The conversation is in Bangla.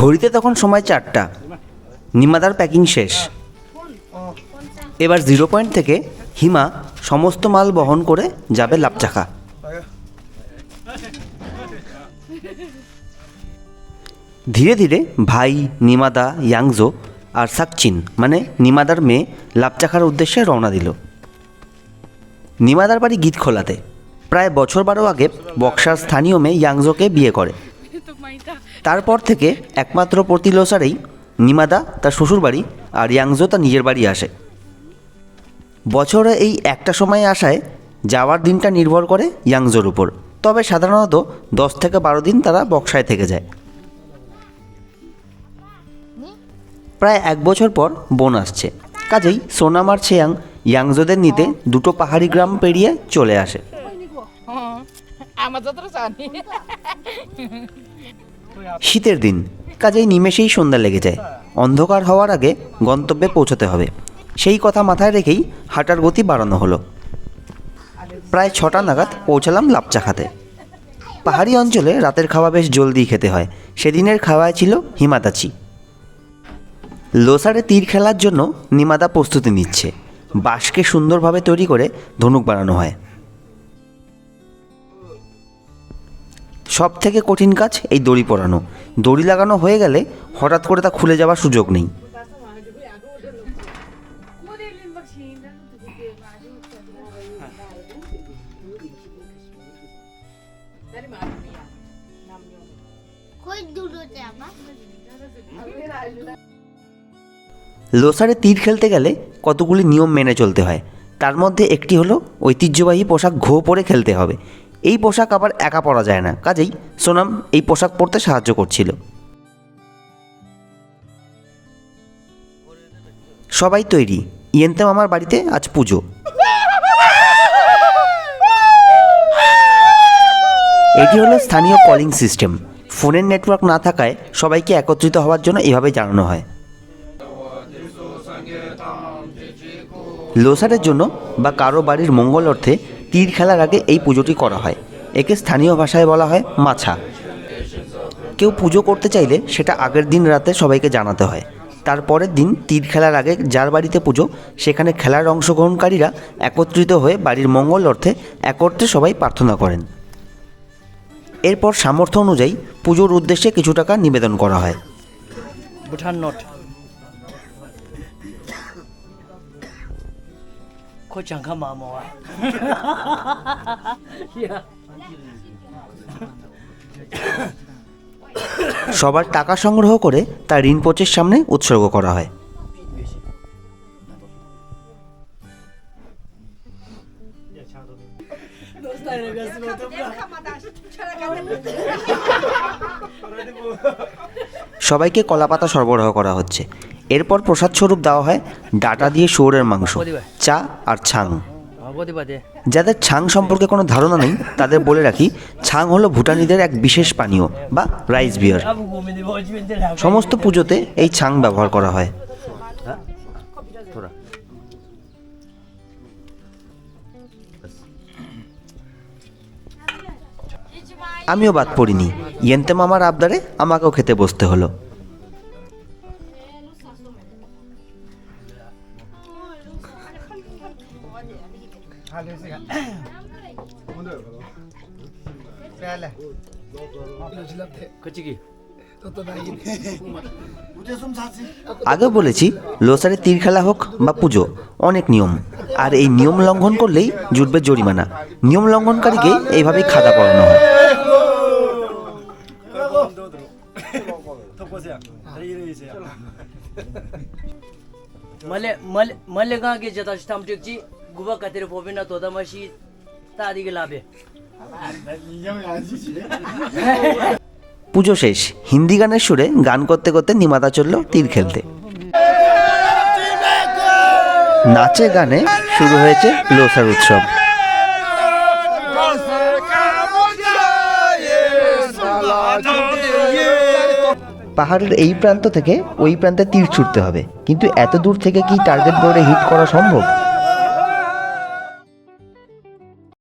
ঘড়িতে তখন সময় 4টা। নিমাদার প্যাকিং শেষ। এবার 0 পয়েন্ট থেকে হিমা সমস্ত মাল বহন করে যাবে লাপচাখা। ধীরে ধীরে ভাই, নিমাদা, ইয়াংজো আর সাকচিন মানে নিমাদার মেয়ে লাপচাখার উদ্দেশ্যে রওনা দিল। নিমাদার বাড়ি গীতখোলাতে। প্রায় বছর 12 আগে বক্সার স্থানীয় মেয়ে ইয়াংজোকে বিয়ে করে। তারপর থেকে একমাত্র প্রতি লোসারেই নিমাদা তার শ্বশুরবাড়ি আর ইয়াংজো তার নিজের বাড়ি আসে। বছরে এই একটা সময়ে আসায় যাওয়ার দিনটা নির্ভর করে ইয়াংজোর উপর, তবে সাধারণত 10 থেকে 12 দিন তারা বক্সায় থেকে যায়। প্রায় 1 বছর পর বোন আসছে, কাজেই সোনাম আর ছেয়াং ইয়াংজোদের নিতে 2টো পাহাড়ি গ্রাম পেরিয়ে চলে আসে। শীতের দিন, কাজেই নিমেষেই সন্ধ্যা লেগে যায়। অন্ধকার হওয়ার আগে গন্তব্যে পৌঁছতে হবে, সেই কথা মাথায় রেখেই হাঁটার গতি বাড়ানো হলো। প্রায় 6টা নাগাদ পৌঁছালাম লাপচাখাতে। পাহাড়ি অঞ্চলে রাতের খাওয়া বেশ জলদি খেতে হয়। সেদিনের খাওয়ায় ছিল হিমাদাচি। লোসারে তীর খেলার জন্য নিমাদা প্রস্তুতি নিচ্ছে। বাঁশকে সুন্দরভাবে তৈরি করে ধনুক বানানো হয়। সব থেকে কঠিন কাজ এই দড়ি পরানো। দড়ি লাগানো হয়ে গেলে হঠাৎ করে তা খুলে যাওয়ার সুযোগ নেই। লোসারে তীর খেলতে গেলে কতগুলি নিয়ম মেনে চলতে হয়। তার মধ্যে একটি হলো ঐতিহ্যবাহী পোশাক ঘো পরে খেলতে হবে। এই পোশাক আবার একা পরা যায় না, কাজেই সোনাম এই পোশাক পরতে সাহায্য করছিল। সবাই তৈরি। ইয়েন্তে মামার বাড়িতে আজ পুজো। এটি হলো স্থানীয় কলিং সিস্টেম। ফোনের নেটওয়ার্ক না থাকায় সবাইকে একত্রিত হওয়ার জন্য এভাবে জানানো হয়। লোসারের জন্য বা কারো বাড়ির মঙ্গল অর্থে তীর খেলার আগে এই পুজোটি করা হয়। একে স্থানীয় ভাষায় বলা হয় মাছা। কেউ পুজো করতে চাইলে সেটা আগের দিন রাতে সবাইকে জানাতে হয়। তারপরের দিন তীর খেলার আগে যার বাড়িতে পুজো সেখানে খেলার অংশগ্রহণকারীরা একত্রিত হয়ে বাড়ির মঙ্গল অর্থে একত্রে সবাই প্রার্থনা করেন। এরপর সামর্থ্য অনুযায়ী পুজোর উদ্দেশ্যে কিছু টাকা নিবেদন করা হয়। ভুটান নোট সবার টাকা সংগ্রহ করে তা রিনপোচের সামনে উৎসর্গ করা হয়। সবাইকে কলাপাতা সরবরাহ করা হচ্ছে। এরপর প্রসাদ স্বরূপ দেওয়া হয় ডাটা দিয়ে শুয়োরের মাংস, চা আর ছাং। যাদের ছাং সম্পর্কে কোনো ধারণা নেই তাদের বলে রাখি, ছাং হলো ভুটানিদের এক বিশেষ পানীয় বা রাইস বিয়ার। সমস্ত পুজোতে এই ছাং ব্যবহার করা হয়। আমিও বাদ পড়িনি। ইয়েন্তে মামার আবদারে আমাকেও খেতে বসতে হলো। আগে বলেছি লোসারে তীর খেলা হোক বা পুজো, অনেক নিয়ম, আর এই নিয়ম লঙ্ঘন করলেই জুটবে জরিমানা। নিয়ম লঙ্ঘনকারীকে এইভাবেই খাদা পড়ানো হয়। পুজো শেষ। হিন্দি গানের সুরে গান করতে করতে নিমাদা চলল তীর খেলতে। নাচে গানে শুরু হয়েছে লোসার উৎসব। পাহাড়ের এই প্রান্ত থেকে ওই প্রান্তে তীর ছুটতে হবে, কিন্তু এত দূর থেকে কি টার্গেট বোর্ডে হিট করা সম্ভব?